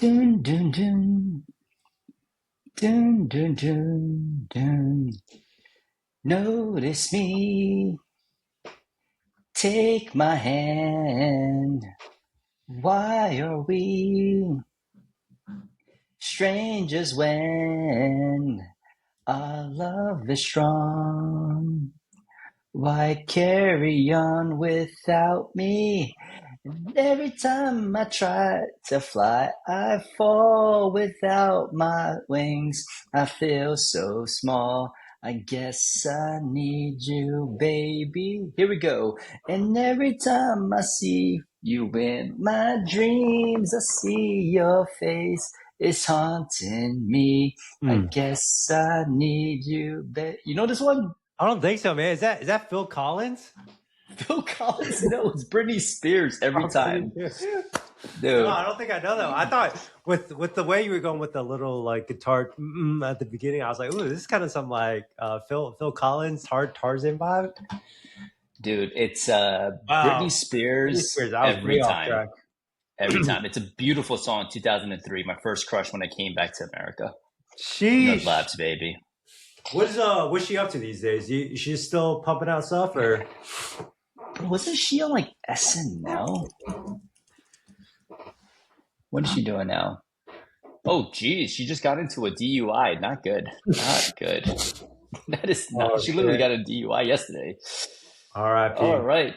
Dun, dun, dun, dun, dun, dun, dun. Notice me, take my hand. Why are we strangers when our love is strong? Why carry on without me? And every time I try to fly, I fall without my wings. I feel so small. I guess I need you, baby. Here we go. And every time I see you in my dreams, I see your face. It's haunting me. I Hmm. guess I need you, baby. You know this one? I don't think so, man. Is that Phil Collins? Phil Collins knows Britney Spears every time, No, dude. I don't think I know that. I thought with the way you were going with the little like guitar at the beginning, I was like, "Ooh, this is kind of some like Phil Collins Tarzan vibe." Dude, it's Britney Wow, Britney Spears Spears. I was every way off time. track. Every time. It's a beautiful song, 2003, my first crush when I came back to America. You know the Sheesh. vibes, baby. What's she up to these days? She's still pumping out stuff, or Bro, wasn't she on like SNL? What is she doing now? Oh, geez, she just got into a DUI. Not good. Not good. That is not. oh She literally shit, got a DUI yesterday. All R.I.P. right.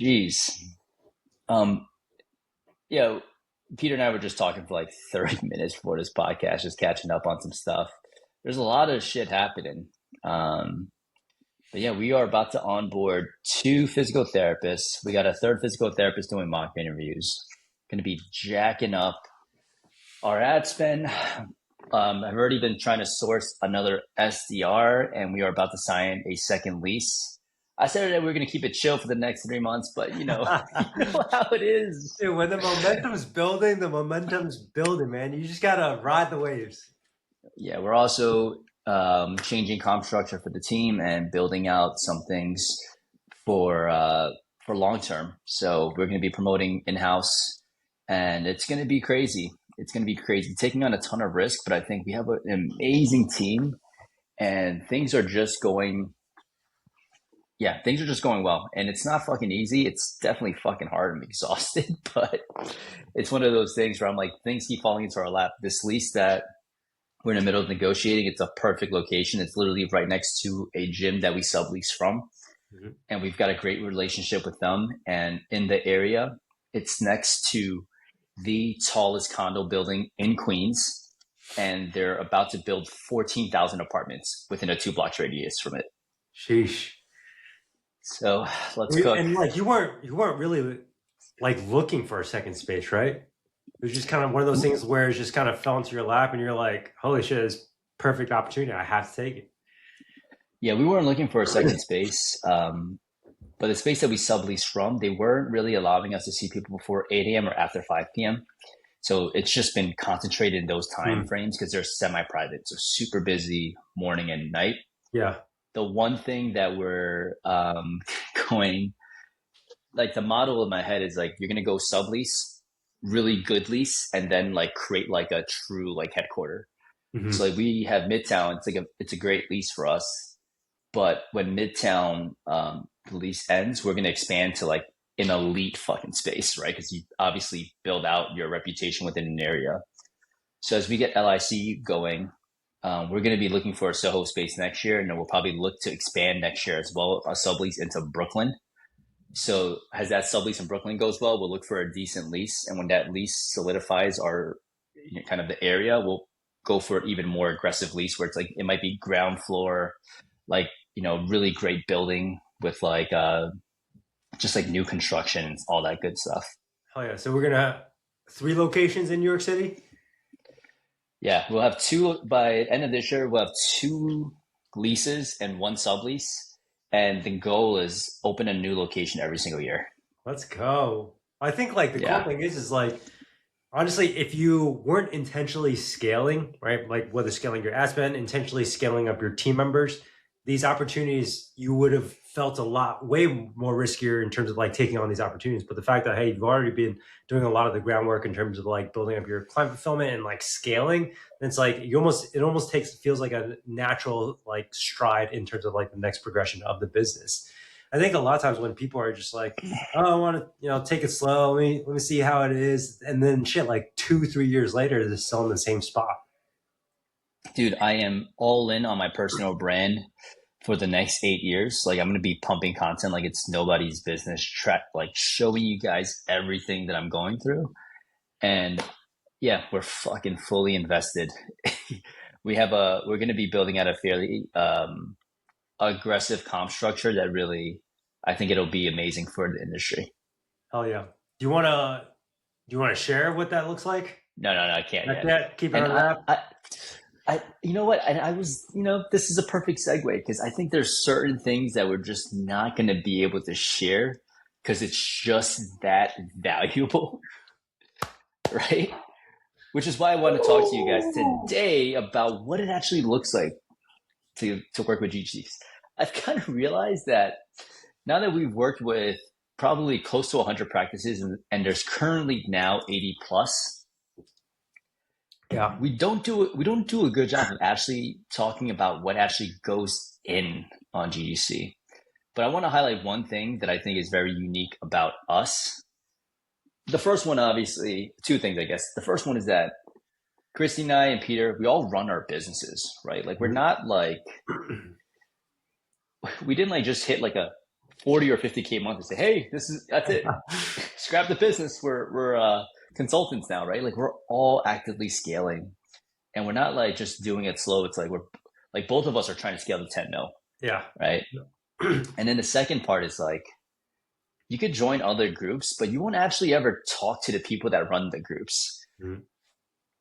Jeez. Um, Yeah, Peter and I were just talking for like 30 minutes before this podcast, just catching up on some stuff. There's a lot of shit happening. Um, but yeah, we are about to onboard two physical therapists. We got a third physical therapist doing mock interviews. Going to be jacking up our ad spend. I've already been trying to source another SDR, and we are about to sign a second lease. I said that we are going to keep it chill for the next 3 months, but you know how it is. Dude, when the momentum's building, man. You just gotta ride the waves. Yeah, we're also changing comp structure for the team and building out some things for long term. So we're going to be promoting in house, and it's going to be crazy. It's going to be crazy, taking on a ton of risk. But I think we have an amazing team, and things are just going. Yeah, things are just going well, and it's not fucking easy. It's definitely fucking hard. I'm exhausted, but it's one of those things where I'm like, things keep falling into our lap. This lease that we're in the middle of negotiating. It's a perfect location. It's literally right next to a gym that we sublease from. Mhm. And we've got a great relationship with them. And in the area, it's next to the tallest condo building in Queens. And they're about to build 14,000 apartments within a 2 block radius from it. Sheesh. So let's cook. And like you weren't really like looking for a second space, right? It was just kind of one of those things where it just kind of fell into your lap, and you're like, "Holy shit, it's perfect opportunity. I have to take it." Yeah, we weren't looking for a second space. But the space that we subleased from, they weren't really allowing us to see people before 8 a.m. or after 5 p.m. So it's just been concentrated in those time Mm. frames because they're semi-private, so super busy morning and night. Yeah. The one thing that we're going, like the model in my head is like you're gonna go sublease, really good lease, and then like create like a true like headquarter. So Hmm. like we have Midtown, it's a great lease for us, but when Midtown the lease ends, we're gonna expand to like an elite fucking space, right? Because you obviously build out your reputation within an area. So as we get LIC going, we're going to be looking for a Soho space next year, and then we'll probably look to expand next year as well, a sublease into Brooklyn. So as that sublease in Brooklyn goes well, we'll look for a decent lease, and when that lease solidifies our kind of the area, we'll go for an even more aggressive lease where it's like it might be ground floor, like really great building with like just like new construction and all that good stuff. Hell yeah! So we're gonna have 3 locations in New York City. Yeah, we'll have two by end of this year. We'll have two leases and one sublease, and the goal is open a new location every single year. Let's go. I think like the cool Yeah, thing is like honestly, if you weren't intentionally scaling, right, like whether scaling your ad spend, intentionally scaling up your team members, these opportunities you would have felt a lot way more riskier in terms of like taking on these opportunities. But the fact that, hey, you've already been doing a lot of the groundwork in terms of like building up your client fulfillment and like scaling, it's like it almost feels like a natural like stride in terms of like the next progression of the business. I think a lot of times when people are just like, oh, I want to, take it slow. Let me see how it is. And then shit, like 2, 3 years later, they're still in the same spot. Dude, I am all in on my personal brand for the next 8 years. Like I'm gonna be pumping content like it's nobody's business, track like showing you guys everything that I'm going through. And yeah, we're fucking fully invested. We're gonna be building out a fairly aggressive comp structure that really I think it'll be amazing for the industry. Hell yeah. Do you want to share what that looks like? No, no, no, I can't Not yet. yet. Keep it And on wrap. you know what? And I was, this is a perfect segue because I think there's certain things that we're just not going to be able to share because it's just that valuable, right? Which is why I want to talk to you guys today about what it actually looks like to work with GGs. I've kind of realized that now that we've worked with probably close to 100 practices and there's currently now 80 plus, Yeah. we don't do a good job of actually talking about what actually goes in on GDC. But I want to highlight one thing that I think is very unique about us. The first one, obviously, two things, I guess. The first one is that Christy and I and Peter, we all run our businesses, right? Like we're not like we didn't like just hit like a 40 or 50K a month and say, hey, that's it. Scrap the business. We're consultants now, right? Like we're all actively scaling and we're not like just doing it slow. It's like we're like both of us are trying to scale to 10 mil, Yeah. right? And then the second part is like you could join other groups, but you won't actually ever talk to the people that run the groups. Mhm.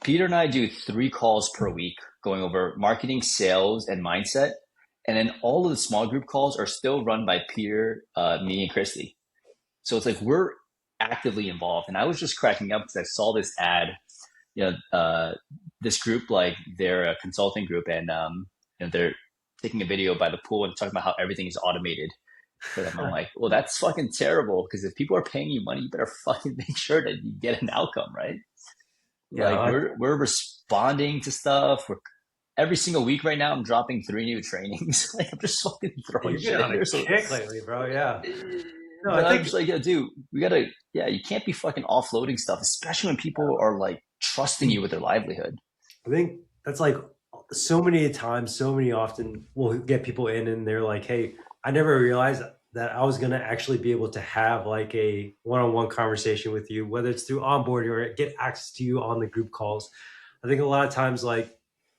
Peter and I do 3 calls per week going over marketing, sales, and mindset. And then all of the small group calls are still run by Peter, me, and Christy. So it's like we're actively involved. And I was just cracking up because I saw this ad, this group, like they're a consulting group, and they're taking a video by the pool and talking about how everything is automated for them. I'm like, well, that's fucking terrible because if people are paying you money, you better fucking make sure that you get an outcome, right? Yeah. Like we're responding to stuff. We're every single week right now. I'm dropping 3 new trainings. Like I'm just fucking throwing You've been shit in on a there. So, kick lately, bro. Yeah. No, I but I'm think just like, yeah, dude, we gotta. Yeah, you can't be fucking offloading stuff, especially when people are like trusting you with their livelihood. I think that's like so many times, so many often we'll get people in and they're like, hey, I never realized that I was going to actually be able to have like a one-on-one conversation with you, whether it's through onboarding or get access to you on the group calls. I think a lot of times, like,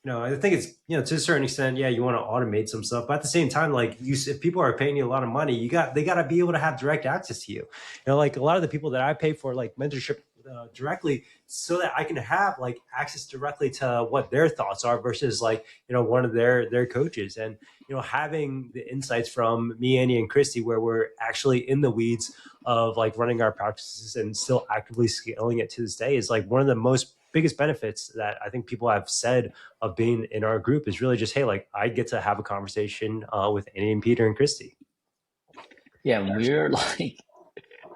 I think it's, to a certain extent, yeah, you want to automate some stuff, but at the same time, like if people are paying you a lot of money, they got to be able to have direct access to you. Like a lot of the people that I pay for like mentorship directly so that I can have like access directly to what their thoughts are versus like, one of their coaches and, having the insights from me, Andy and Christy, where we're actually in the weeds of like running our practices and still actively scaling it to this day is like one of the most biggest benefits that I think people have said of being in our group is really just, hey, like I get to have a conversation with Andy and Peter and Christy. Yeah, and we're like,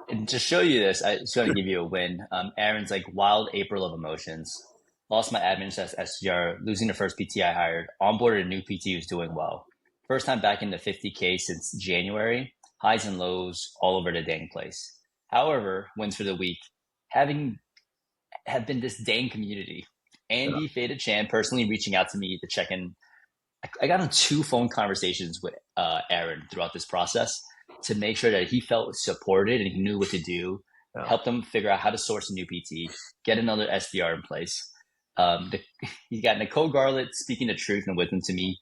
and to show you this, I just want to give you a win. Aaron's like wild April of emotions. Lost my admin as SDR, losing the first PT I hired. Onboarded a new PT who's doing well. First time back into 50K since January. Highs and lows all over the dang place. However, wins for the week. Having have been this dang community. Andy Fata-Chan personally reaching out to me to check in. I got on 2 phone conversations with Aaron throughout this process to make sure that he felt supported and he knew what to do. Yeah. Helped him figure out how to source a new PT, get another SDR in place. You got Nicole Garlett speaking the truth and wisdom to me.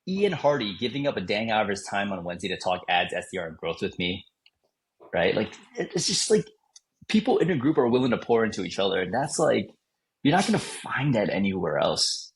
Ian Hardy giving up a dang hour of his time on Wednesday to talk ads, SDR, and growth with me. Right? Like it's just like people in a group are willing to pour into each other, and that's like you're not going to find that anywhere else.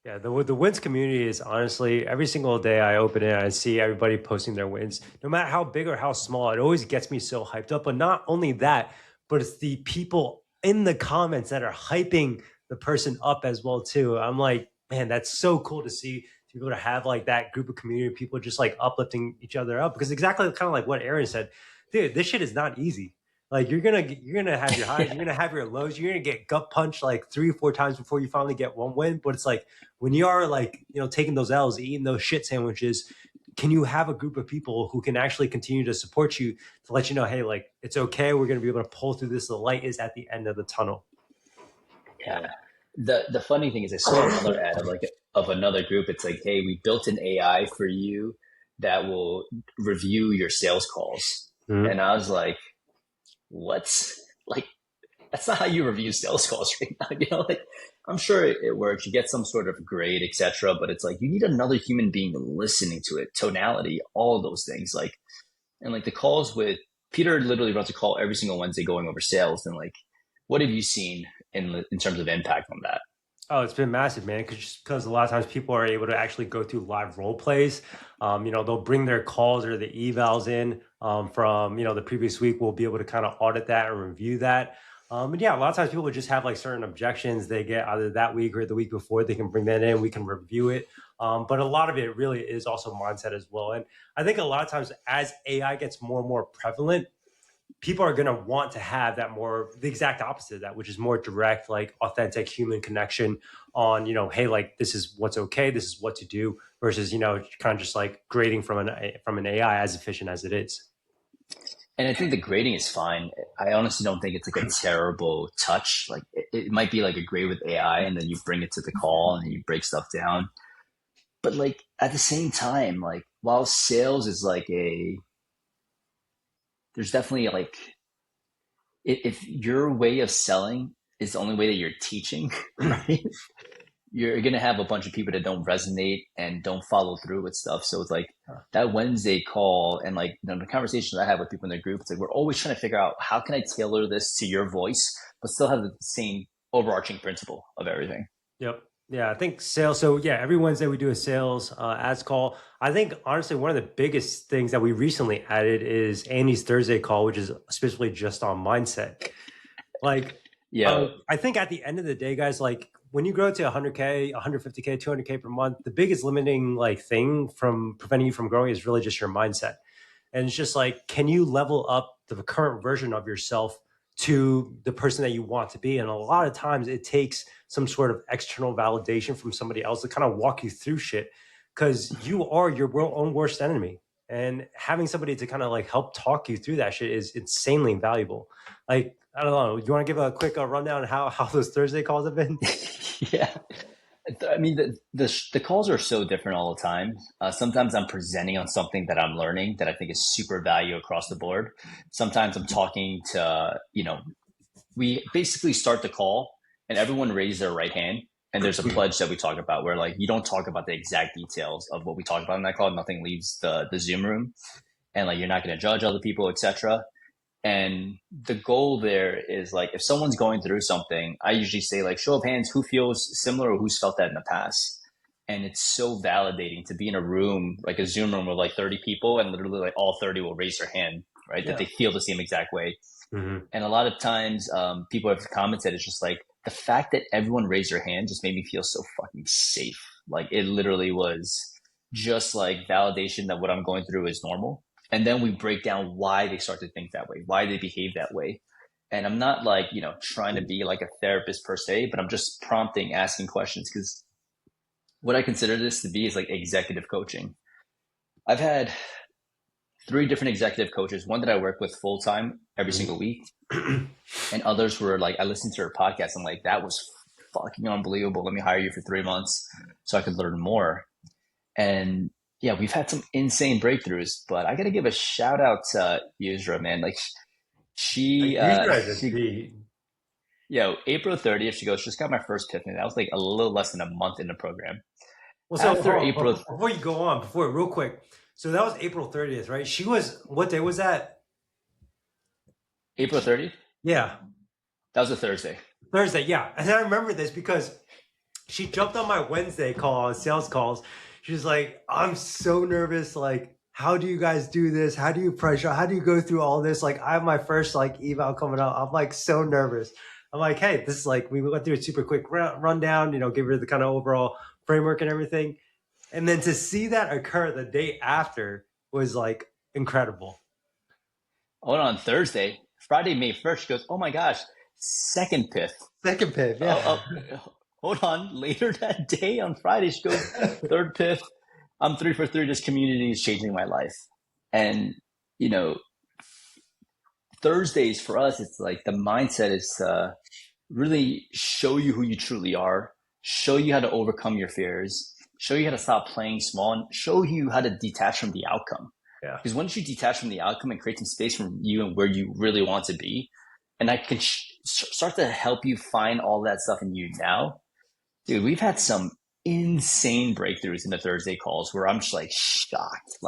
Yeah, the wins community is honestly every single day I open it, I see everybody posting their wins, no matter how big or how small. It always gets me so hyped up. But not only that, but it's the people in the comments that are hyping the person up as well too. I'm like, man, that's so cool to see to be able to have like that group of community people just like uplifting each other up, because exactly kind of like what Aaron said, dude, this shit is not easy. Like you're gonna have your highs, you're Yeah. gonna have your lows, you're gonna get gut punched like 3 or 4 times before you finally get one win. But it's like when you are like, taking those L's, eating those shit sandwiches, can you have a group of people who can actually continue to support you, to let you know, hey, like it's okay, we're gonna be able to pull through this. The light is at the end of the tunnel. Yeah. The funny thing is I saw another ad of another group. It's like, hey, we built an AI for you that will review your sales calls. Mhm. And I was like, what? Like, that's not how you review sales calls right now. Like I'm sure it works. You get some sort of grade, etc. But it's like you need another human being listening to it, tonality, all of those things. Like, and like the calls with Peter literally runs a call every single Wednesday going over sales. And like, what have you seen in terms of impact on that? Oh, it's been massive, man. Because a lot of times people are able to actually go through live role plays. They'll bring their calls or the evals in from the previous week. We'll be able to kind of audit that and review that. And yeah, a lot of times people just have like certain objections they get either that week or the week before. They can bring that in. We can review it. But a lot of it really is also mindset as well. And I think a lot of times as AI gets more and more prevalent, people are going to want to have that more, the exact opposite of that, which is more direct, like authentic human connection on, hey, like this is what's okay, this is what to do, versus kind of just like grading from an AI, as efficient as it is. And I think the grading is fine. I honestly don't think it's like a terrible touch. Like it might be like a grade with AI, and then you bring it to the call and you break stuff down. But like at the same time, like while sales is like there's definitely like if your way of selling is the only way that you're teaching, right? You're gonna have a bunch of people that don't resonate and don't follow through with stuff. So it's like that Wednesday call and like the conversations I have with people in the group, it's like we're always trying to figure out how can I tailor this to your voice, but still have the same overarching principle of everything. Yep. Yeah, I think sales. So yeah, every Wednesday we do a sales ads call. I think honestly, one of the biggest things that we recently added is Andy's Thursday call, which is especially just on mindset. Like, Yeah, I think at the end of the day, guys, like when you grow to 100K, 150K, 200K per month, the biggest limiting like thing from preventing you from growing is really just your mindset. And it's just like, can you level up the current version of yourself to the person that you want to be? And a lot of times it takes some sort of external validation from somebody else to kind of walk you through shit, because you are your own worst enemy. And having somebody to kind of like help talk you through that shit is insanely valuable. Like, I don't know. You want to give a quick rundown on how those Thursday calls have been? yeah. I mean, the calls are so different all the time. Sometimes I'm presenting on something that I'm learning that I think is super value across the board. Sometimes I'm talking to, we basically start the call and everyone raises their right hand. And there's a pledge that we talk about where like you don't talk about the exact details of what we talk about in that call. Nothing leaves the Zoom room, and like you're not going to judge other people, etc. And the goal there is like if someone's going through something, I usually say like show of hands who feels similar or who's felt that in the past. And it's so validating to be in a room like a Zoom room with like 30 people and literally like all 30 will raise their hand, right? That Yeah. they feel the same exact way. Mm-hmm. And a lot of times people have commented it's just like the fact that everyone raised their hand just made me feel so fucking safe. Like it literally was just like validation that what I'm going through is normal. And then we break down why they start to think that way, why they behave that way. And I'm not like, trying to be like a therapist per se, but I'm just prompting, asking questions because what I consider this to be is like executive coaching. I've had three different executive coaches, one that I work with full time every single week, and others were like, I listened to her podcast. I'm like, that was fucking unbelievable. Let me hire you for 3 months so I could learn more. And yeah, we've had some insane breakthroughs, but I got to give a shout out to Yusra, man. Like Like, she, you guys are she, the April 30th, she goes, just got my first epiphany. That was like a little less than a month in the program. Well, so After hold on, April, before you go on, before real quick. So that was April 30th, right? She was, what day was that? April 30th, Yeah, that was a Thursday. Thursday. Yeah, and I remember this because she jumped on my Wednesday call on sales calls. She was like, "I'm so nervous. Like, how do you guys do this? How do you pressure? How do you go through all this? Like, I have my first like eval coming out. I'm like so nervous." I'm like, "Hey, this is like we went through a super quick rundown. Give her the kind of overall framework and everything." And then to see that occur the day after was like incredible. Hold on, Thursday, Friday, May 1st, she goes, oh my gosh, second piff. Second pick, Oh, yeah. hold on. Later that day on Friday, she goes, third piff. I'm 3 for 3. This community is changing my life. And, you know, Thursdays for us, it's like the mindset is really show you who you truly are, show you how to overcome your fears, show you how to stop playing small, and show you how to detach from the outcome. Yeah. Because once you detach from the outcome and create some space from you and where you really want to be, and I can start to help you find all that stuff in you now, dude, we've had some insane breakthroughs in the Thursday calls where I'm just like shocked.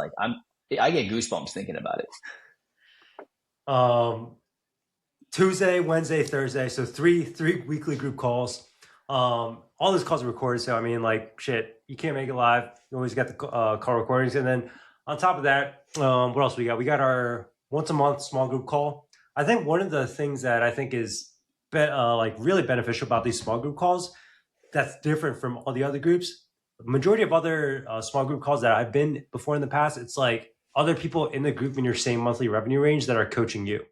I get goosebumps thinking about it. Um, Tuesday, Wednesday, Thursday. So three weekly group calls. All those calls are recorded. So I mean, like shit, you can't make it live. You always got the call recordings, and then on top of that, what else we got? We got our once a month small group call. I think one of the things that I think is like really beneficial about these small group calls that's different from all the other groups. The majority of other small group calls that I've been before in the past, it's like other people in the group in your same monthly revenue range that are coaching you,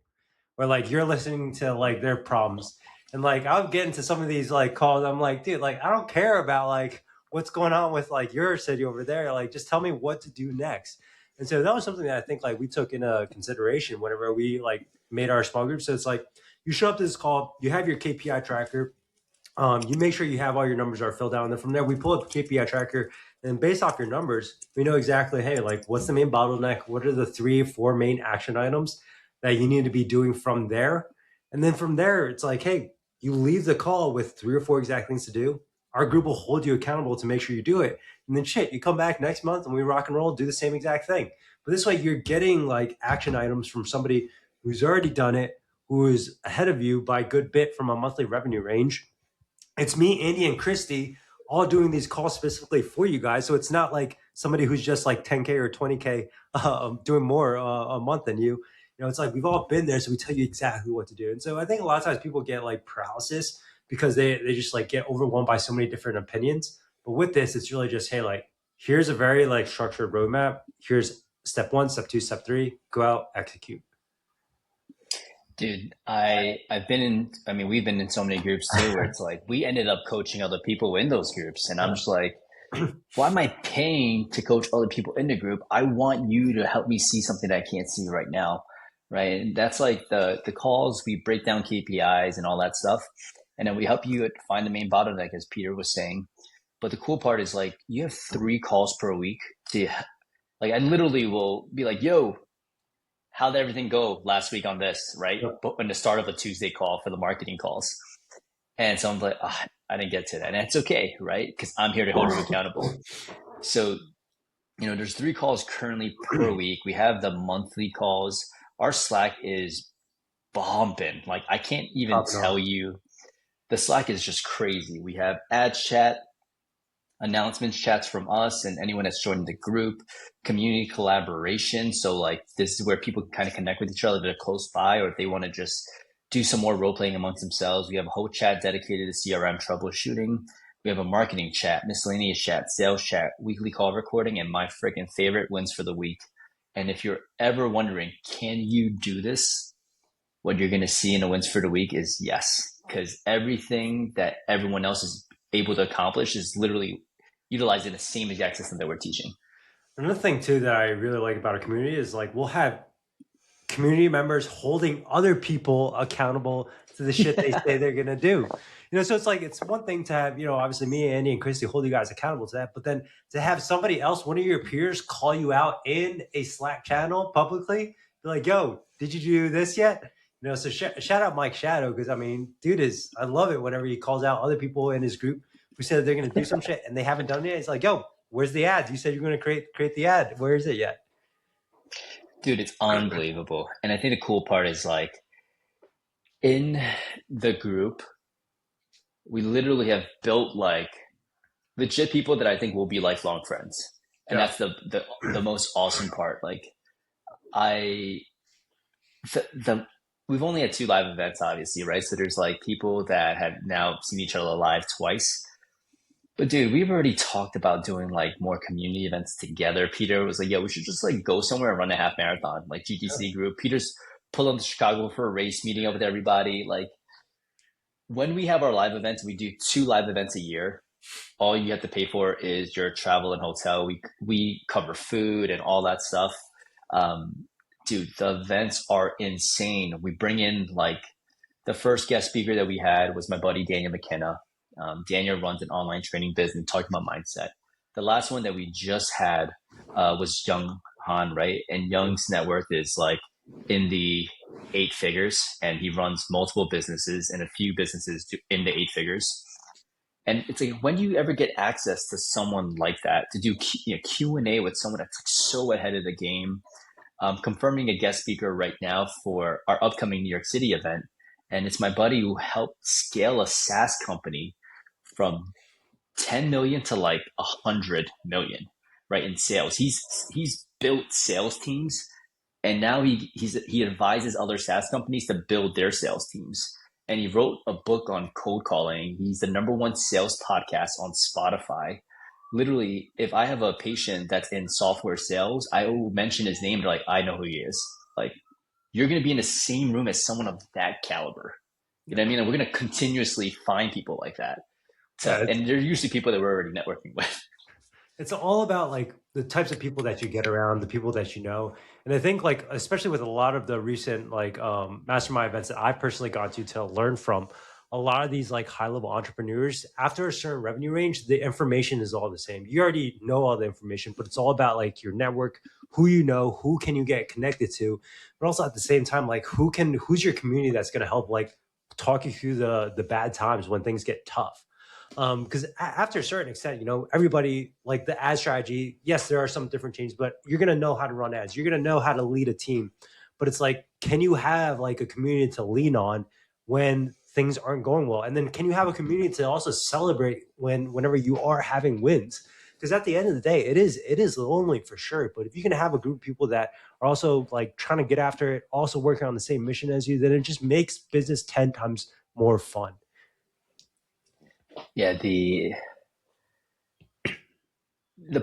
or like you're listening to like their problems. And like I'll get into some of these like calls. I'm like, dude, like I don't care about like what's going on with like your city over there. Like just tell me what to do next. And so that was something that I think like we took into consideration whenever we like made our small group. So it's like you show up to this call, you have your KPI tracker, you make sure you have all your numbers are filled out, and then from there we pull up the KPI tracker, and based off your numbers, we know exactly, hey, like what's the main bottleneck? What are the 3 or 4 main action items that you need to be doing from there? And then from there, it's like, hey, you leave the call with 3 or 4 exact things to do. Our group will hold you accountable to make sure you do it. And then shit, you come back next month and we rock and roll, do the same exact thing. But this way you're getting like action items from somebody who's already done it, who is ahead of you by a good bit from a monthly revenue range. It's me, Andy, and Christy all doing these calls specifically for you guys. So it's not like somebody who's just like 10K or 20K doing more a month than you. You know, it's like we've all been there, so we tell you exactly what to do. And so I think a lot of times people get like paralysis because they just like get overwhelmed by so many different opinions. But with this, it's really just, hey, like here's a very like structured roadmap. Here's step 1, step 2, step 3. Go out, execute. Dude, I've been in, I mean, we've been in so many groups too where it's like we ended up coaching other people in those groups. And I'm Yeah. just like, why am I paying to coach other people in the group? I want you to help me see something that I can't see right now. Right. And that's like the calls, we break down KPIs and all that stuff. And then we help you find the main bottleneck, as Peter was saying. But the cool part is like you have 3 calls per week to like I literally will be like, yo, how'd everything go last week on this, right? Yep. But in the start of a Tuesday call for the marketing calls. And so I'm like, oh, I didn't get to that. And it's okay, right? Because I'm here to hold you accountable. So, there's 3 calls currently per week. We have the monthly calls. Our Slack is bumping. Like, I can't even Popping off. tell you. The Slack is just crazy. We have ad chat, announcements chats from us and anyone that's joined the group, community collaboration. So like this is where people can kind of connect with each other that are close by, or if they want to just do some more role playing amongst themselves. We have a whole chat dedicated to CRM troubleshooting. We have a marketing chat, miscellaneous chat, sales chat, weekly call recording, and my freaking favorite, wins for the week. And if you're ever wondering, can you do this? What you're going to see in the wins for the week is yes, because everything that everyone else is able to accomplish is literally utilizing the same exact system that we're teaching. Another thing too that I really like about a community is like we'll have community members holding other people accountable to the shit they say they're gonna do. You know, so it's like it's one thing to have, obviously me, Andy, and Christy hold you guys accountable to that, but then to have somebody else, one of your peers, call you out in a Slack channel publicly, be like, "Yo, did you do this yet?" So shout out Mike Shadow because I mean, dude I love it whenever he calls out other people in his group who said they're gonna do some shit and they haven't done it yet. He's like, "Yo, where's the ads? You said you're gonna create the ad. Where is it yet?" Dude, it's unbelievable. And I think the cool part is like in the group, we literally have built like legit people that I think will be lifelong friends. And Yeah. that's the most awesome part. Like I the we've only had 2 live events, obviously, right? So there's like people that have now seen each other live twice. But dude, we've already talked about doing like more community events together. Peter was like, "Yeah, we should just like go somewhere and run a half marathon, like GTC group." Peter's pulling to Chicago for a race, meeting up with everybody. Like when we have our live events, we do two live events a year. All you have to pay for is your travel and hotel. We cover food and all that stuff. Dude, the events are insane. We bring in like the first guest speaker that we had was my buddy Daniel McKenna. Daniel runs an online training business talking about mindset. The last one that we just had was Young Han, right? And Young's net worth is like in the eight figures, and he runs multiple businesses and a few businesses in the eight figures. And it's like, when do you ever get access to someone like that to do Q&A with someone that's like so ahead of the game? Confirming a guest speaker right now for our upcoming New York City event. And it's my buddy who helped scale a SaaS company from 10 million to like 100 million, right, in sales. He's built sales teams, and now he advises other SaaS companies to build their sales teams. And he wrote a book on cold calling. He's the number one sales podcast on Spotify. Literally, if I have a patient that's in software sales, I will mention his name. They're like, I know who he is. Like, you're going to be in the same room as someone of that caliber. You know what I mean? And we're going to continuously find people like that. Yeah, And they're usually people that we're already networking with. it's all about like the types of people that you get around, the people that you know. And I think like especially with a lot of the recent like mastermind events that I personally got to learn from, a lot of these like high level entrepreneurs, after a certain revenue range, the information is all the same. You already know all the information, but it's all about like your network, who you know, who can you get connected to, but also at the same time, like who's your community that's gonna help like talk you through the bad times when things get tough. Because after a certain extent, you know, everybody like the ad strategy. Yes, there are some different changes, but you're gonna know how to run ads. You're gonna know how to lead a team. But it's like, can you have like a community to lean on when things aren't going well? And then can you have a community to also celebrate whenever you are having wins? Because at the end of the day, it is lonely for sure. But if you can have a group of people that are also like trying to get after it, also working on the same mission as you, then it just makes business 10 times more fun. Yeah, the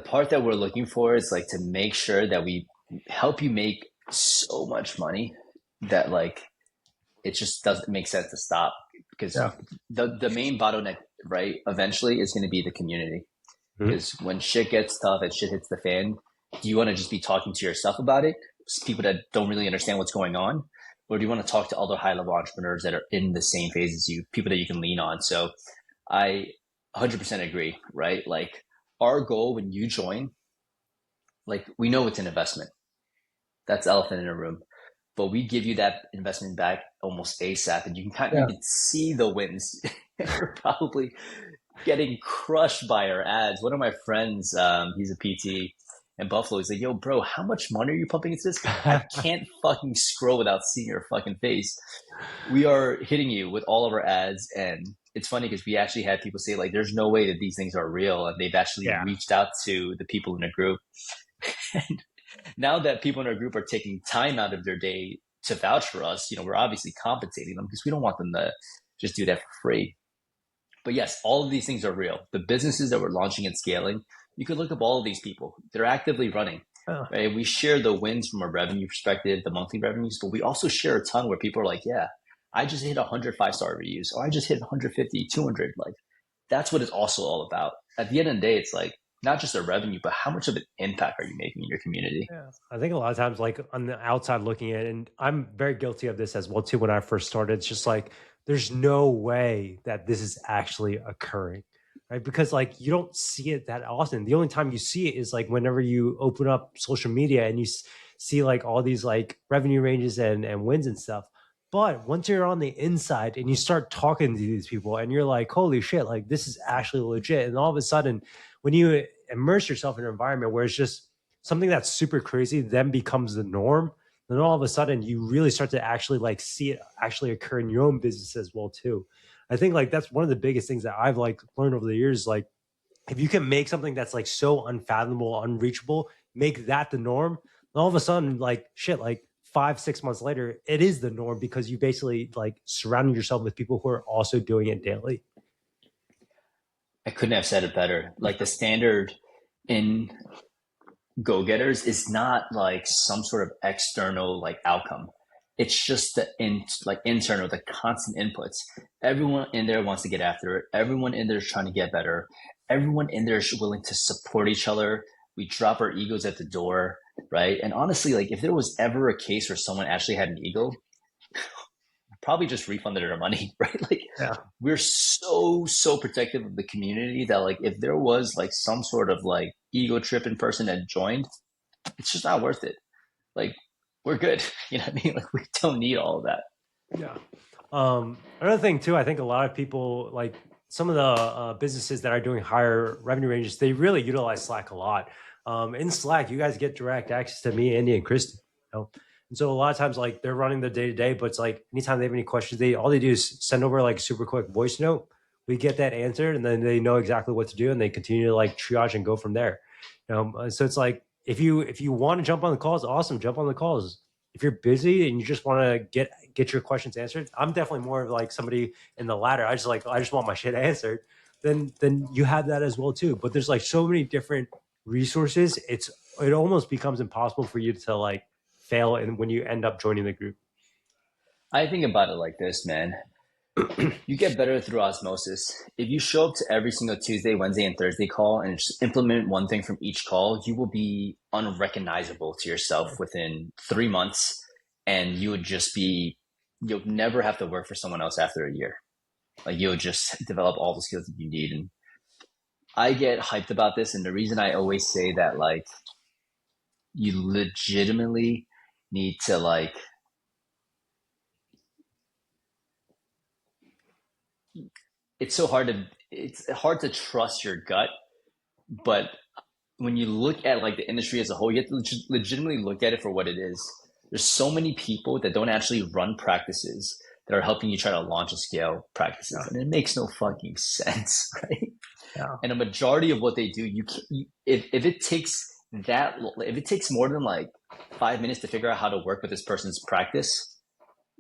part that we're looking for is like to make sure that we help you make so much money that like it just doesn't make sense to stop, because Yeah. the main bottleneck, right, eventually is going to be the community. Mhm. Because when shit gets tough and shit hits the fan, do you want to just be talking to yourself about it, people that don't really understand what's going on, or do you want to talk to other high level entrepreneurs that are in the same phase as you, people that you can lean on? So I 100% agree, right? Like our goal when you join, like we know it's an investment. That's the elephant in the room. But we give you that investment back almost ASAP, and you Yeah. can see the wins. We're probably getting crushed by our ads. One of my friends, he's a PT in Buffalo. He's like, "Yo, bro, how much money are you pumping into this? Because I can't fucking scroll without seeing your fucking face." We are hitting you with all of our ads, and it's funny because we actually had people say like, "There's no way that these things are real," and they've actually Yeah. reached out to the people in the group. And now that people in our group are taking time out of their day to vouch for us, we're obviously compensating them because we don't want them to just do that for free. But yes, all of these things are real. The businesses that we're launching and scaling, you could look up all of these people. They're actively running. Oh, Right? We share the wins from a revenue perspective, the monthly revenues, but we also share a ton where people are like, yeah, I just hit 100 5-star reviews, or I just hit 150, 200. Like, that's what it's also all about. At the end of the day, it's like not just a revenue, but how much of an impact are you making in your community? yeah. I think a lot of times, like on the outside looking at it, and I'm very guilty of this as well too. When I first started, it's just like there's no way that this is actually occurring, right? Because like you don't see it that often. The only time you see it is like whenever you open up social media and you see like all these like revenue ranges and wins and stuff. But once you're on the inside and you start talking to these people and you're like, holy shit, like this is actually legit. And all of a sudden, when you immerse yourself in an environment where it's just something that's super crazy then becomes the norm, then all of a sudden you really start to actually like see it actually occur in your own business as well too. I think like that's one of the biggest things that I've like learned over the years. Like if you can make something that's like so unfathomable, unreachable, make that the norm, all of a sudden like shit, like 5 6 months later it is the norm because you basically like surrounded yourself with people who are also doing it daily. I couldn't have said it better. Like the standard in go-getters is not like some sort of external like outcome. It's just the internal, the constant inputs. Everyone in there wants to get after it. Everyone in there is trying to get better. Everyone in there is willing to support each other. We drop our egos at the door, right? And honestly, like if there was ever a case where someone actually had an ego, probably just refunded their money, right? Like Yeah. we're so protective of the community that like if there was like some sort of like ego tripping person that joined, it's just not worth it. Like we're good. You know what I mean? Like we don't need all of that. Yeah. Another thing too, I think a lot of people like some of the businesses that are doing higher revenue ranges, they really utilize Slack a lot. In Slack, you guys get direct access to me, Andy, and Christy. You know? And so a lot of times, like they're running the day to day, but it's like anytime they have any questions, they all they do is send over like a super quick voice note. We get that answered, and then they know exactly what to do, and they continue to like triage and go from there. So it's like if you want to jump on the calls, awesome, jump on the calls. If you're busy and you just want to get your questions answered, I'm definitely more of like somebody in the latter. I just want my shit answered. Then you have that as well too. But there's like so many different resources. It almost becomes impossible for you to like fail and when you end up joining the group. I think about it like this, man. You get better through osmosis. If you show up to every single Tuesday, Wednesday, and Thursday call and just implement one thing from each call, you will be unrecognizable to yourself within 3 months. And you would just be, you'll never have to work for someone else after a year. Like you'll just develop all the skills that you need. And I get hyped about this. And the reason I always say that, like, you legitimately need to, like, it's hard to trust your gut, but when you look at like the industry as a whole, you have to legitimately look at it for what it is. There's so many people that don't actually run practices that are helping you try to launch and scale practices, Yeah. and it makes no fucking sense, right? Yeah. And a majority of what they do, if it takes if it takes more than like 5 minutes to figure out how to work with this person's practice,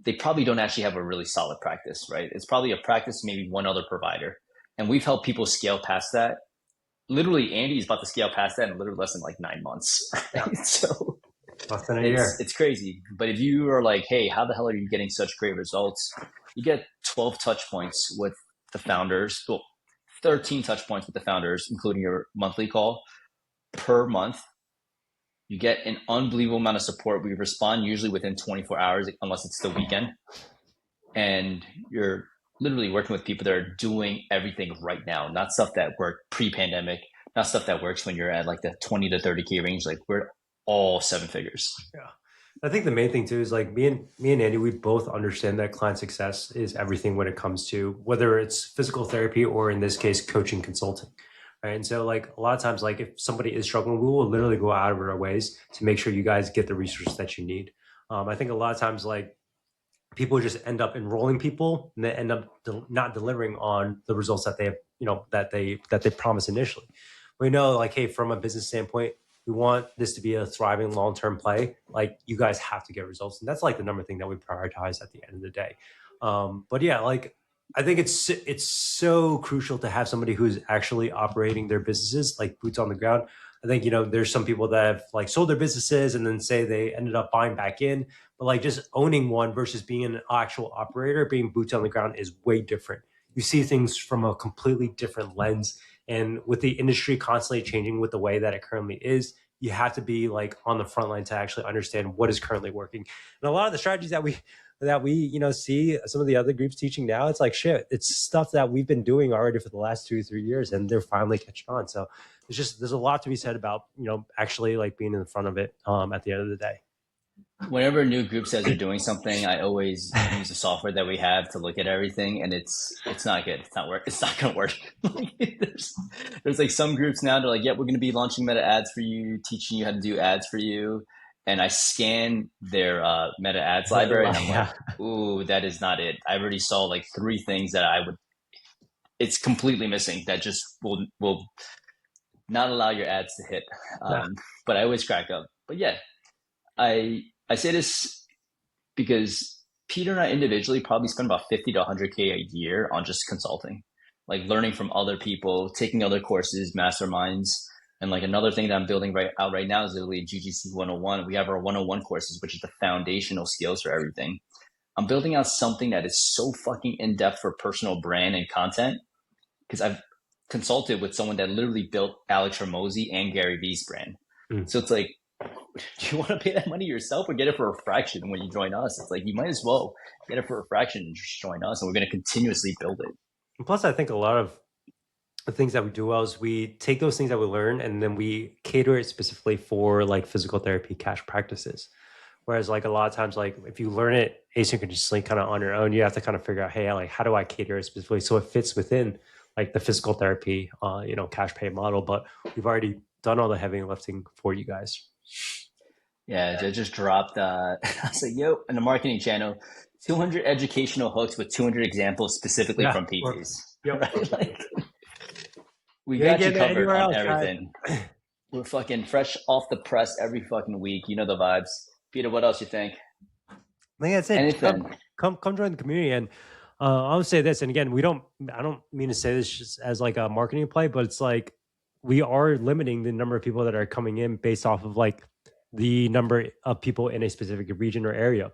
they probably don't actually have a really solid practice, right? It's probably a practice, maybe one other provider. And we've helped people scale past that. Literally, Andy's about to scale past that in literally less than like 9 months. Yeah. Right? So Less than a it's year. it's crazy. But if you are like, hey, how the hell are you getting such great results? You get 12 touch points with the founders. Well, 13 touch points with the founders, including your monthly call per month. You get an unbelievable amount of support. We respond usually within 24 hours, unless it's the weekend. And you're literally working with people that are doing everything right now, not stuff that worked pre-pandemic, not stuff that works when you're at like the 20 to 30K range. Like we're all seven figures. Yeah. I think the main thing too is like me and Andy, we both understand that client success is everything when it comes to whether it's physical therapy or in this case coaching consulting. Right. And so like a lot of times like if somebody is struggling, we will literally go out of our ways to make sure you guys get the resources that you need. I think a lot of times like people just end up enrolling people and they end up not delivering on the results that they have, that they promised initially. We know like, hey, from a business standpoint, we want this to be a thriving long-term play. Like you guys have to get results. And that's like the number thing that we prioritize at the end of the day. But yeah, like I think it's so crucial to have somebody who's actually operating their businesses, like boots on the ground. I think, there's some people that have like sold their businesses and then say they ended up buying back in, but like just owning one versus being an actual operator, being boots on the ground is way different. You see things from a completely different lens. And with the industry constantly changing with the way that it currently is, you have to be like on the front line to actually understand what is currently working. And a lot of the strategies that we see some of the other groups teaching now, it's like shit. It's stuff that we've been doing already for the last 2 or 3 years, and they're finally catching on. So there's a lot to be said about actually like being in the front of it at the end of the day. Whenever a new group says they're doing something, I always use the software that we have to look at everything, and it's not good. It's not work. It's not going to work. there's like some groups now. They're like, "Yeah, we're going to be launching meta ads for you, teaching you how to do ads for you." And I scan their meta ads library, and I'm like, Yeah, "Ooh, that is not it." I already saw like three things that I would. It's completely missing. That just will not allow your ads to hit. yeah, But I always crack up. But yeah, I say this because Peter and I individually probably spend about 50 to 100K a year on just consulting. like learning from other people, taking other courses, masterminds. And like another thing that I'm building right now is literally GGC 101. We have our 101 courses, which is the foundational skills for everything. I'm building out something that is so fucking in depth for personal brand and content because I've consulted with someone that literally built Alex Ramosi and Gary Vee's brand. Mm. So it's like, do you want to pay that money yourself or get it for a fraction when you join us? It's like you might as well get it for a fraction and just join us, and we're going to continuously build it. And plus, I think a lot of the things that we do well is we take those things that we learn and then we cater it specifically for like physical therapy cash practices. Whereas like a lot of times, like if you learn it asynchronously kind of on your own, you have to kind of figure out, hey, like how do I cater it specifically so it fits within like the physical therapy, cash pay model. But we've already done all the heavy lifting for you guys. Yeah, I just dropped. I was like, yo, in the marketing channel, 200 educational hooks with 200 examples specifically Yeah. from PTs. Yep. Right? Like, we You ain't got you getting it covered anywhere on else, right? everything. We're fucking fresh off the press every fucking week. You know the vibes. Peter, what else you think? I think that's it. Anything. Come join the community. And I would say this, and again, I don't mean to say this just as like a marketing play, but it's like we are limiting the number of people that are coming in based off of like the number of people in a specific region or area.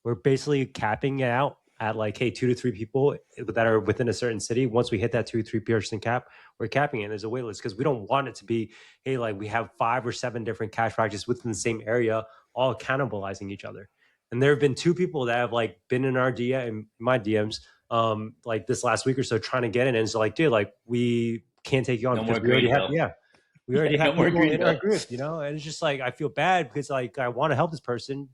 We're basically capping it out at like, hey, 2 to 3 people that are within a certain city. Once we hit that 2 to 3 person cap, we're capping it. There's a wait list because we don't want it to be, hey, like we have 5 or 7 different cash practices within the same area, all cannibalizing each other. And there have been 2 people that have like been in our DM, in my DMs, like this last week or so, trying to get in, and it's like, dude, like we can't take you on No because more we already have, Greenville. we already Yeah, have no more people in our Greenville. group, and it's just like I feel bad because like I want to help this person,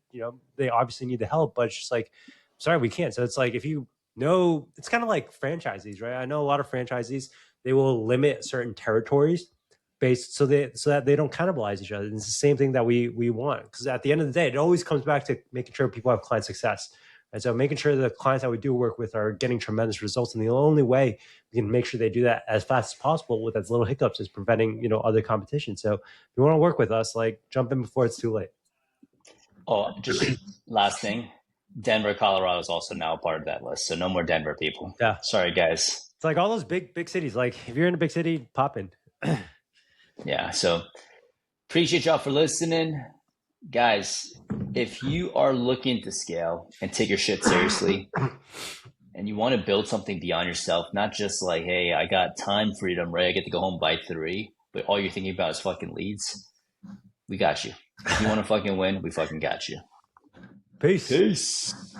they obviously need the help, but it's just like, sorry, we can't. So it's like if you know, it's kind of like franchisees, right? I know a lot of franchisees, they will limit certain territories based so that they don't cannibalize each other. And it's the same thing that we want, because at the end of the day, it always comes back to making sure people have client success. And so making sure the clients that we do work with are getting tremendous results. And the only way we can make sure they do that as fast as possible with as little hiccups is preventing, other competition. So if you want to work with us, like jump in before it's too late. Oh, just last thing. Denver, Colorado is also now a part of that list. So no more Denver people. Yeah. Sorry, guys. It's like all those big cities. Like if you're in a big city, pop in. Yeah. So appreciate y'all for listening. Guys, if you are looking to scale and take your shit seriously and you want to build something beyond yourself, not just like, hey, I got time freedom, right? I get to go home by 3, but all you're thinking about is fucking leads. We got you. If you want to fucking win, we fucking got you. Peace. Peace.